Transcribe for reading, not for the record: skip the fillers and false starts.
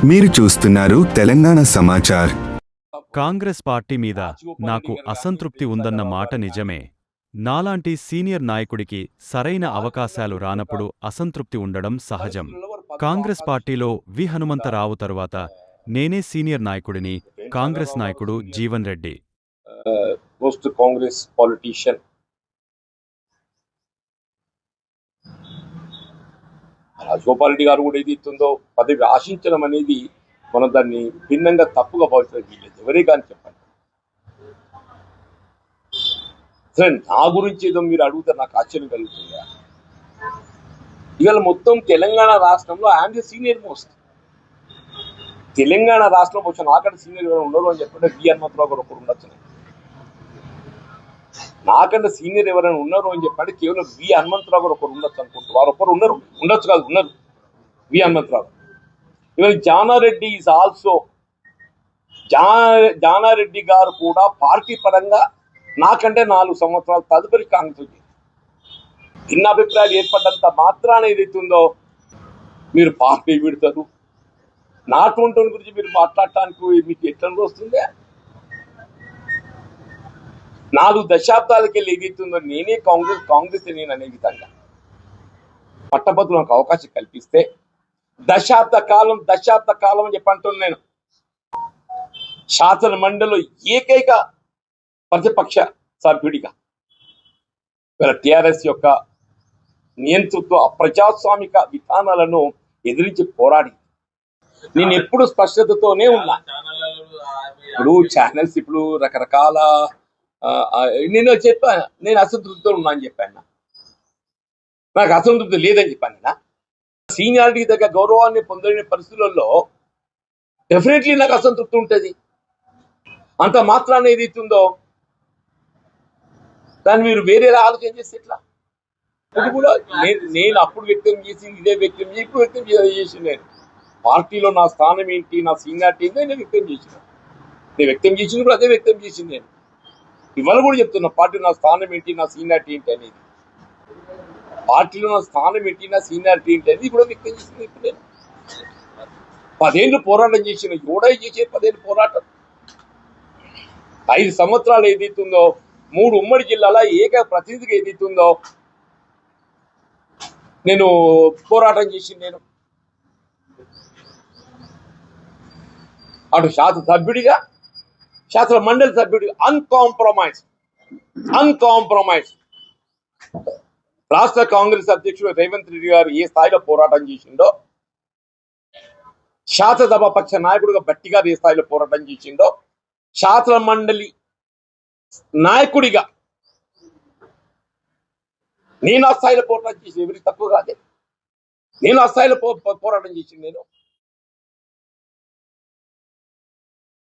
మీరు చూస్తున్నారు తెలంగాణ సమాచార్. కాంగ్రెస్ పార్టీ మీద నాకు అసంతృప్తి ఉందన్న మాట నిజమే. నాలాంటి సీనియర్ నాయకుడికి సరైన అవకాశాలు రానప్పుడు అసంతృప్తి ఉండడం సహజం. కాంగ్రెస్ పార్టీలో వి హనుమంతరావు తరువాత నేనే సీనియర్ నాయకుడిని. కాంగ్రెస్ నాయకుడు జీవన్ రెడ్డి పోస్ట్ కాంగ్రెస్ పాలిటీషియన్. రాజగోపాల్ రెడ్డి గారు కూడా ఏది ఇస్తుందో పదవి ఆశించడం అనేది మనం దాన్ని భిన్నంగా తప్పుగా భావించడం వీలేదు. ఎవరే కానీ చెప్పండి. సరే, నా గురించి ఏదో మీరు అడుగుతారు, నాకు ఆశ్చర్యం కలుగుతుందా? ఇవాళ మొత్తం తెలంగాణ రాష్ట్రంలో I'm the senior most. Telangana రాష్ట్రంలో వచ్చి నాకంటే సీనియర్ ఎవరైనా ఉండరు అని చెప్పంటే వి హనుమంతరావు గారు ఒకరు ఉండొచ్చు. నాకంటే సీనియర్ ఎవరైనా ఉన్నారు అని చెప్పంటే కేవలం వి హనుమంతరావు గారు ఒకరు ఉండొచ్చు అనుకుంటారు. వారు ఒకరు ఉన్నారు, ఉండొచ్చు కాదు, ఉన్నారు. వి హనుమంతరావు. ఇవాళ జానారెడ్డి ఈజ్ ఆల్సో, జానారెడ్డి గారు కూడా పార్టీ పరంగా నాకంటే 4 సంవత్సరాలు తదుపరి కాంగ్రెస్ భిన్నాభిప్రాయాలు ఏర్పడ్డంత మాత్రాన ఏదైతుందో మీరు పార్టీ విడతారు. నాటువంటి గురించి మీరు మాట్లాడటానికి మీకు ఎట్లా వస్తుందే? 4 దశాబ్దాలకి వెళ్ళి ఏదైతుందో నేనే కాంగ్రెస్ నేను అనే విధంగా పట్టభద్రులకు నాకు అవకాశం కల్పిస్తే దశాబ్ద కాలం అని చెప్పంటున్నాను. నేను శాసన మండలిలో ఏకైక ప్రతిపక్ష సభ్యుడిగా టిఆర్ఎస్ యొక్క నియంతృత్వ అప్రజాస్వామిక విధానాలను ఎదిరించి పోరాడి నేను ఎప్పుడు స్పష్టతతోనే ఉన్నా. ఇప్పుడు ఛానల్స్ ఇప్పుడు రకరకాల నేను చెప్పాను, నేను అసంతృప్తితో ఉన్నా అని చెప్పాను. నాకు అసంతృప్తి లేదని చెప్పాను. సీనియారిటీ దగ్గర గౌరవాన్ని పొందలేని పరిస్థితులలో డెఫినెట్లీ నాకు అసంతృప్తి ఉంటుంది. అంత మాత్రాన్ని ఏదైతుందో దాన్ని మీరు వేరేలా ఆలోచన చేస్తే ఎట్లా? ఇప్పుడు కూడా నేను అప్పుడు వ్యక్తం చేసింది ఇదే వ్యక్తం చేసి ఇప్పుడు వ్యక్తం చేసి నేను పార్టీలో నా స్థానం ఏంటి, నా సీనియారిటీ ఏంటి నేను వ్యక్తం చేసిన. నేను వ్యక్తం చేసినప్పుడు అదే వ్యక్తం చేసింది. నేను ఇవాళ కూడా చెప్తున్నా, పార్టీలో నా స్థానం ఏంటి, నా సీనియారిటీ ఏంటి అనేది. పార్టీలో నా స్థానం ఏంటి, నా సీనియారిటీ ఏంటి అనేది కూడా వ్యక్తం చేసింది. ఇప్పుడు నేను 10 ఏళ్ళు పోరాటం చేసిన, ఎవడై చేసే 10 ఏళ్ళు పోరాటం. 5 సంవత్సరాలు ఏదైతుందో 3 ఉమ్మడి జిల్లాల ఏక ప్రతినిధిగా ఏదైతుందో నేను పోరాటం చేసింది. నేను అటు శాసన సభ్యుడిగా, శాసన మండలి సభ్యుడిగా అన్కాంప్రమైజ్ రాష్ట్ర కాంగ్రెస్ అధ్యక్షుడు రేవంత్ రెడ్డి గారు ఏ స్థాయిలో పోరాటం చేసిండో, శాసనసభ పక్ష నాయకుడిగా బట్టి గారు ఏ స్థాయిలో పోరాటం చేసిండో, శాసన మండలి నాయకుడిగా నేను ఆ స్థాయిలో పోరాటం చేసి ఎవరికి తక్కువ కాదే. నేను ఆ స్థాయిలో పోరాటం చేసింది. నేను